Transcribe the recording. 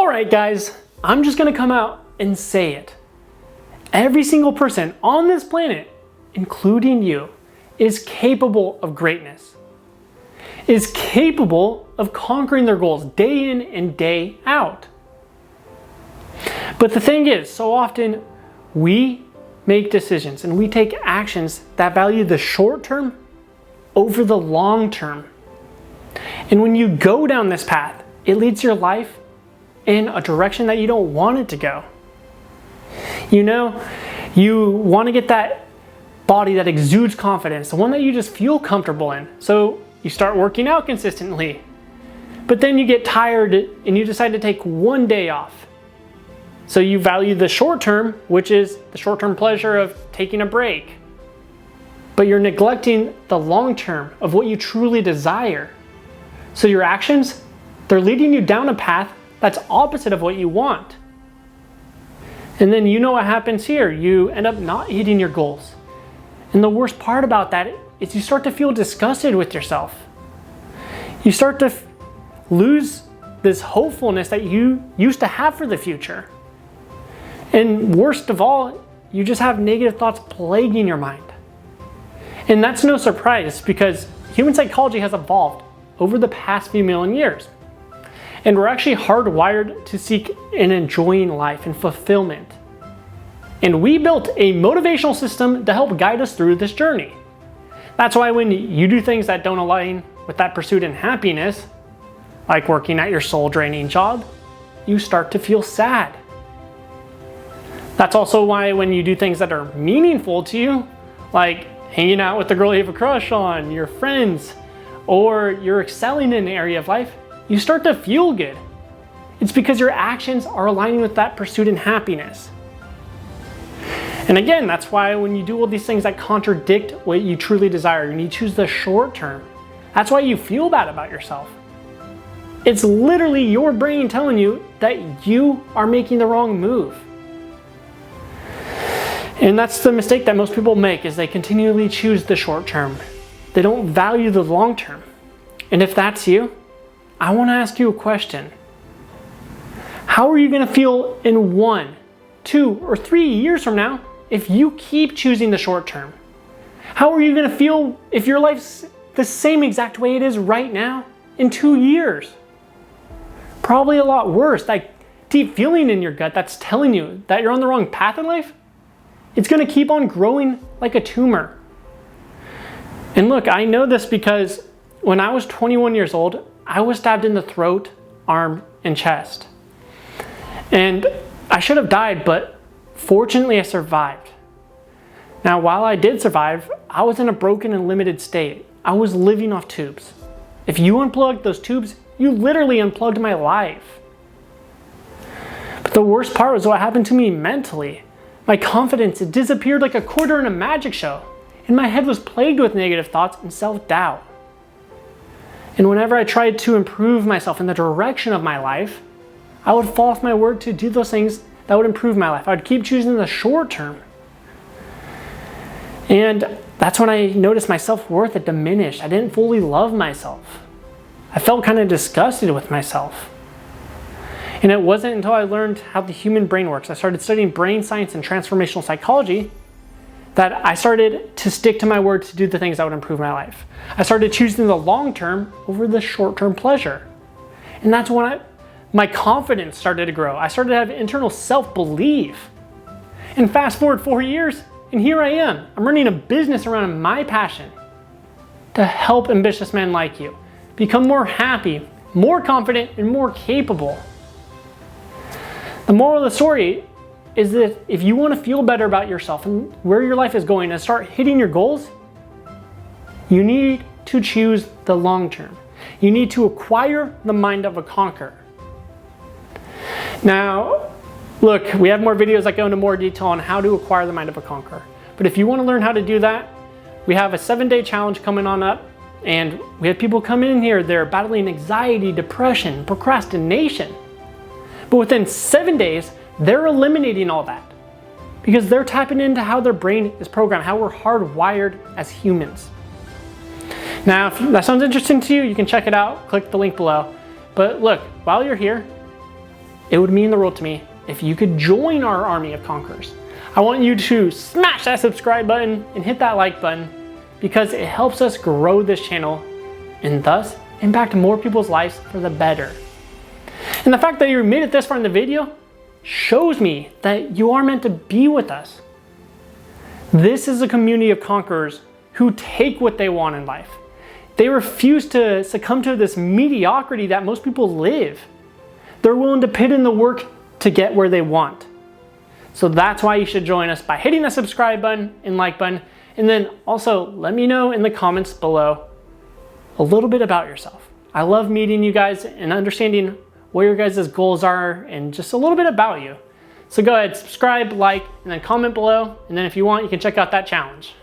All right, guys, I'm just gonna come out and say it. Every single person on this planet, including you, is capable of greatness, is capable of conquering their goals day in and day out. But the thing is, so often we make decisions and we take actions that value the short term over the long term. And when you go down this path, it leads your life in a direction that you don't want it to go. You know, you want to get that body that exudes confidence, the one that you just feel comfortable in. So you start working out consistently, but then you get tired and you decide to take one day off. So you value the short term, which is the short term pleasure of taking a break, but you're neglecting the long term of what you truly desire. So your actions, they're leading you down a path that's opposite of what you want. And then you know what happens here. You end up not hitting your goals. And the worst part about that is you start to feel disgusted with yourself. You start to lose this hopefulness that you used to have for the future. And worst of all, you just have negative thoughts plaguing your mind. And that's no surprise because human psychology has evolved over the past few million years. And we're actually hardwired to seek an enjoying life and fulfillment. And we built a motivational system to help guide us through this journey. That's why when you do things that don't align with that pursuit and happiness, like working at your soul-draining job, you start to feel sad. That's also why when you do things that are meaningful to you, like hanging out with the girl you have a crush on, your friends, or you're excelling in an area of life, you start to feel good. It's because your actions are aligning with that pursuit and happiness. And again, that's why when you do all these things that contradict what you truly desire and you choose the short term, that's why you feel bad about yourself. It's literally your brain telling you that you are making the wrong move. And that's the mistake that most people make, is they continually choose the short term. They don't value the long term. And if that's you, I want to ask you a question. How are you going to feel in 1, 2, or 3 years from now if you keep choosing the short term? How are you going to feel if your life's the same exact way it is right now in 2 years? Probably a lot worse. That deep feeling in your gut that's telling you that you're on the wrong path in life, it's going to keep on growing like a tumor. And look, I know this because when I was 21 years old, I was stabbed in the throat, arm, and chest. And I should have died, but fortunately I survived. Now, while I did survive, I was in a broken and limited state. I was living off tubes. If you unplugged those tubes, you literally unplugged my life. But the worst part was what happened to me mentally. My confidence, it disappeared like a quarter in a magic show, and my head was plagued with negative thoughts and self-doubt. And whenever I tried to improve myself in the direction of my life, I would fall off my word to do those things that would improve my life. I would keep choosing the short term. And that's when I noticed my self-worth had diminished. I didn't fully love myself. I felt kind of disgusted with myself. And it wasn't until I learned how the human brain works, I started studying brain science and transformational psychology, that I started to stick to my word to do the things that would improve my life. I started choosing the long term over the short term pleasure. And that's when my confidence started to grow. I started to have internal self-belief. And fast forward 4 years, and here I am. I'm running a business around my passion to help ambitious men like you become more happy, more confident, and more capable. The moral of the story is that if you want to feel better about yourself and where your life is going and start hitting your goals, you need to choose the long term. You need to acquire the mind of a conqueror. Now, look, we have more videos that go into more detail on how to acquire the mind of a conqueror. But if you want to learn how to do that, we have a 7-day challenge coming on up, and we have people come in here, they're battling anxiety, depression, procrastination. But within 7 days, they're eliminating all that because they're tapping into how their brain is programmed, how we're hardwired as humans. Now, if that sounds interesting to you, you can check it out. Click the link below. But look, while you're here, it would mean the world to me if you could join our army of conquerors. I want you to smash that subscribe button and hit that like button because it helps us grow this channel and thus impact more people's lives for the better. And the fact that you made it this far in the video shows me that you are meant to be with us. This is a community of conquerors who take what they want in life. They refuse to succumb to this mediocrity that most people live. They're willing to put in the work to get where they want. So that's why you should join us by hitting the subscribe button and like button. And then also let me know in the comments below a little bit about yourself. I love meeting you guys and understanding what your guys' goals are and just a little bit about you. So go ahead, subscribe, like, and then comment below. And then if you want, you can check out that challenge.